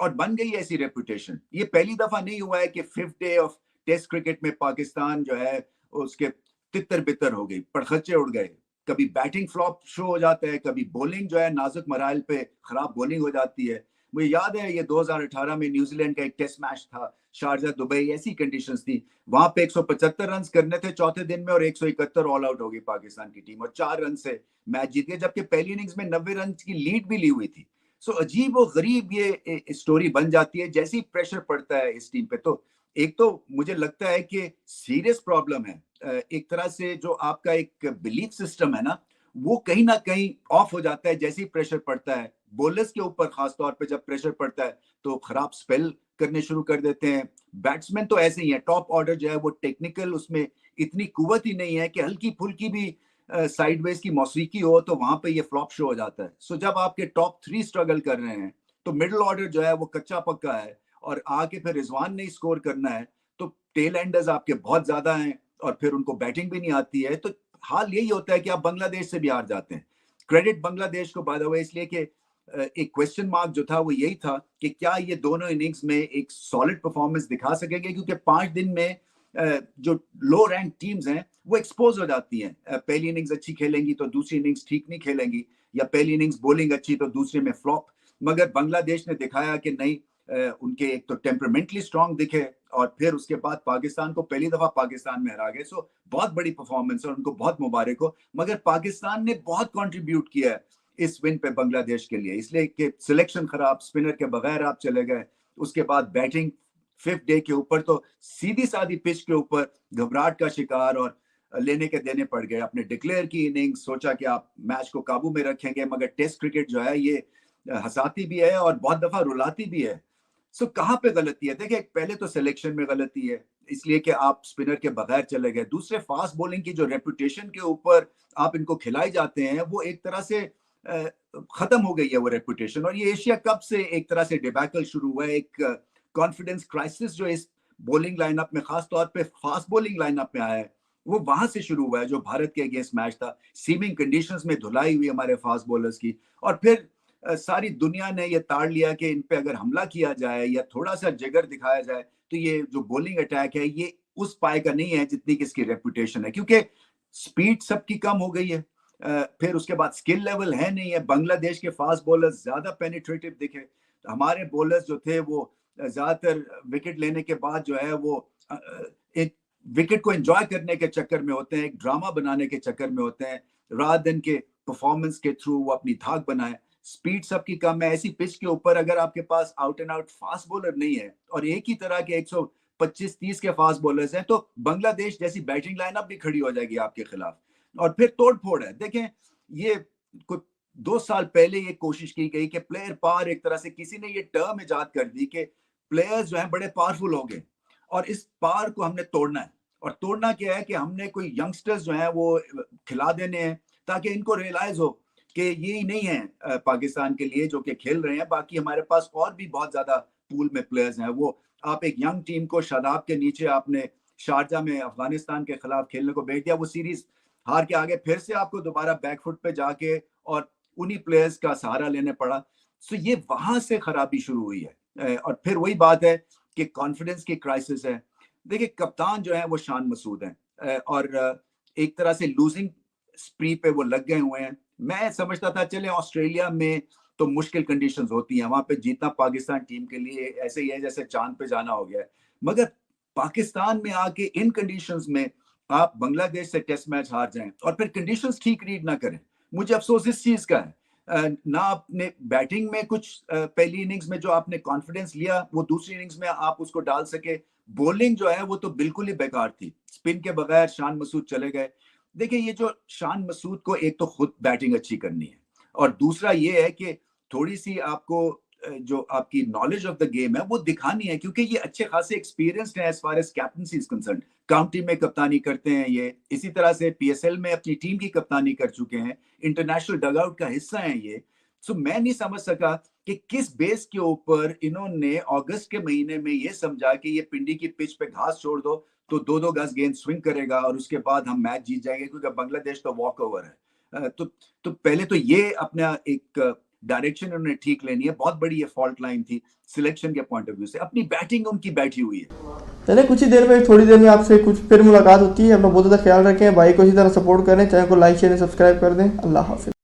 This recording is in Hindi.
और बन गई ऐसी रेपुटेशन। ये पहली दफा नहीं हुआ है कि 5th day of test cricket में पाकिस्तान जो है उसके तितर बितर हो गई, पड़खच्चे उड़ गए। कभी बैटिंग फ्लॉप शो हो जाता है, कभी बॉलिंग जो है नाजुक मराइल पे खराब बॉलिंग हो जाती है। मुझे याद है ये 2018 में न्यूजीलैंड का एक टेस्ट मैच था, शारजा दुबई, ऐसी कंडीशंस थी। वहां पे 175 रन करने थे चौथे दिन में और 171 ऑल आउट हो गई पाकिस्तान की टीम और 4 रन से मैच जीत गए, जबकि पहली इनिंग्स में 90 रन की लीड भी ली हुई थी। सो अजीब और गरीब ये स्टोरी बन जाती है जैसे ही प्रेशर पड़ता है इस टीम पे। तो एक तो मुझे लगता है कि सीरियस प्रॉब्लम है, एक तरह से जो आपका एक बिलीफ सिस्टम है ना, वो कहीं ना कहीं ऑफ हो जाता है जैसे ही प्रेशर पड़ता है। बॉलर्स के ऊपर खासतौर पे जब प्रेशर पड़ता है तो खराब स्पेल करने शुरू कर देते हैं। बैट्समैन तो ऐसे ही है, टॉप ऑर्डर जो है वो टेक्निकल, उसमें इतनी कुवत ही नहीं है कि हल्की फुल्की भी साइडवेज की मौसीकी हो तो वहां पे ये फ्लॉप शो हो जाता है। सो जब आपके टॉप 3 स्ट्रगल कर रहे हैं तो मिडिल ऑर्डर जो है वो कच्चा पक्का है और आके फिर रिजवान ने स्कोर करना है, तो टेल एंडर्स आपके बहुत ज्यादा हैं और फिर उनको बैटिंग भी नहीं आती है। तो हाल यही होता है कि आप बांग्लादेश से भी हार जाते हैं। क्रेडिट बांग्लादेश को बाय द वे इसलिए कि एक क्वेश्चन मार्क जो था वो यही था कि क्या ये दोनों इनिंग्स में एक सॉलिड परफॉर्मेंस दिखा सकेंगे, क्योंकि 5 दिन में जो लो रैंक टीम्स हैं वो एक्सपोज हो जाती हैं। पहली इनिंग्स अच्छी खेलेंगी तो दूसरी इनिंग्स ठीक नहीं खेलेंगी, या पहली इनिंग्स बॉलिंग अच्छी तो दूसरे में फ्लॉप। मगर बांग्लादेश ने दिखाया कि नहीं, उनके एक तो टेम्परमेंटली स्ट्रांग दिखे और फिर उसके बाद पाकिस्तान को पहली दफा पाकिस्तान में हरा गए। सो बहुत बड़ी परफॉर्मेंस और उनको बहुत मुबारक हो। मगर पाकिस्तान ने बहुत कंट्रीब्यूट किया है इस विन पे बांग्लादेश के लिए, इसलिए कि सिलेक्शन खराब, स्पिनर के बगैर आप चले गए। उसके बाद बैटिंग 5th डे के ऊपर तो सीधी सादी पिच के ऊपर घबराहट का शिकार और लेने के देने पड़ गए। आपने डिक्लेयर की इनिंग, सोचा कि आप मैच को काबू में रखेंगे, मगर टेस्ट क्रिकेट जो है ये हंसाती भी है और बहुत दफा रुलाती भी है। सो कहाँ पे गलती है? देखिए, पहले तो सिलेक्शन में गलती है, इसलिए कि आप स्पिनर के बगैर चले गए। दूसरे, फास्ट बॉलिंग की जो रेपुटेशन के ऊपर आप इनको खिलाए जाते हैं वो एक तरह से खत्म हो गई है वो रेपुटेशन। और ये एशिया कप से एक तरह से डिबैकल शुरू हुआ है, एक कॉन्फिडेंस क्राइसिस जो इस बॉलिंग लाइनअप में, खास तौर पे फास्ट बॉलिंग लाइनअप में आया है, वो वहां से शुरू हुआ है जो भारत के अगेंस्ट मैच था। सीमिंग कंडीशंस में धुलाई हुई हमारे फास्ट बॉलर्स की, और फिर सारी दुनिया ने ये ताड़ लिया कि इन पे अगर हमला किया जाए या थोड़ा सा जिगर दिखाया जाए तो ये जो बॉलिंग अटैक है ये उस पाए का नहीं है जितनी किसकी रेपुटेशन है, क्योंकि स्पीड सबकी कम हो गई है। फिर उसके बाद स्किल लेवल है नहीं है। बांग्लादेश के फास्ट बॉलर्स ज्यादा पेनिट्रेटिव दिखे, हमारे बॉलर्स जो थे वो ज्यादातर विकेट लेने के बाद जो है वो एक विकेट को एंजॉय करने के चक्कर में होते हैं, एक ड्रामा बनाने के चक्कर में होते हैं, रात दिन के परफॉर्मेंस के थ्रू वो अपनी धाक बनाए। स्पीड सबकी कम है। ऐसी पिच के ऊपर अगर आपके pass out and out fast bowler नहीं है और एक ही तरह के 125-30 के फास्ट बॉलर्स हैं, तो बांग्लादेश जैसी बैटिंग लाइनअप भी खड़ी हो जाएगी आपके खिलाफ और फिर तोड़ फोड़ है। देखें, ये कुछ 2 साल पहले ये कोशिश की गई कि प्लेयर पावर, एक तरह से किसी ने ये टर्म इजाद कर दी कि प्लेयर्स जो हैं बड़े पावरफुल हो गए और इस पावर को हमने तोड़ना है। और तोड़ना क्या है कि हमने कोई यंगस्टर्स जो हैं वो खिला देने हैं ताकि इनको रियलाइज हो कि ये ही नहीं है पाकिस्तान के लिए जो कि खेल रहे हैं, बाकी हमारे पास और भी बहुत ज्यादा पूल में प्लेयर्स हैं। वो आप एक यंग टीम को शादाब के नीचे आपने शारजा में अफगानिस्तान के खिलाफ खेलने को भेज दिया, वो सीरीज हार के आगे फिर से आपको दोबारा बैकफुट पे जाके और उन्हीं प्लेयर्स का सहारा लेने पड़ा। सो ये वहां से खराबी शुरू हुई है और फिर वही बात है कि कॉन्फिडेंस की क्राइसिस है। देखिए, कप्तान जो है वो शान मसूद है और एक तरह से लूजिंग स्प्री पे वो लग गए हुए हैं। मैं समझता था चले ऑस्ट्रेलिया में तो मुश्किल कंडीशंस होती हैं, वहां पे जीतना पाकिस्तान टीम के लिए ऐसे ही है जैसे चांद पे जाना हो गया है। मगर पाकिस्तान में आके इन कंडीशंस में आप बांग्लादेश से टेस्ट मैच हार जाएं और फिर कंडीशंस ठीक रीड ना करें, मुझे अफसोस इस चीज का है। ना आपने बैटिंग में कुछ पहली इनिंग्स में जो आपने कॉन्फिडेंस लिया वो दूसरी इनिंग्स में आप उसको डाल सके। बॉलिंग जो है वो तो बिल्कुल ही बेकार थी, स्पिन के बगैर शान मसूद चले गए। देखिए, ये जो शान मसूद को एक तो खुद बैटिंग अच्छी करनी है और दूसरा ये है कि थोड़ी सी आपको जो आपकी नॉलेज ऑफ द गेम है वो दिखानी है, क्योंकि ये अच्छे खासे एक्सपीरियंस्ड है as far as captaincy is concern. County में कप्तानी करते हैं ये, इसी तरह से पीएसएल में अपनी टीम की कप्तानी कर चुके हैं, इंटरनेशनल डगआउट का हिस्सा है ये। सो मैं नहीं समझ सका कि किस बेस के ऊपर इन्होंने अगस्त के महीने में ये समझा कि ये पिंडी की पिच पे घास छोड़ दो तो 2-2 गज गेंद स्विंग करेगा और उसके बाद हम मैच जीत जाएंगे, क्योंकि बांग्लादेश तो वॉक ओवर है। तो पहले तो ये अपना एक डायरेक्शन उन्होंने ठीक लेनी है। बहुत बड़ी ये फॉल्ट लाइन थी सिलेक्शन के पॉइंट ऑफ व्यू से। अपनी बैटिंग उनकी बैठी हुई है। चले कुछ ही देर में, थोड़ी देर में आपसे कुछ फिर मुलाकात होती है। अपना बहुत ज़्यादा ख्याल रखें, भाई को इसी तरह सपोर्ट करें, चैनल को लाइक शेयर सब्सक्राइब कर दें। अल्लाह हाफिज़।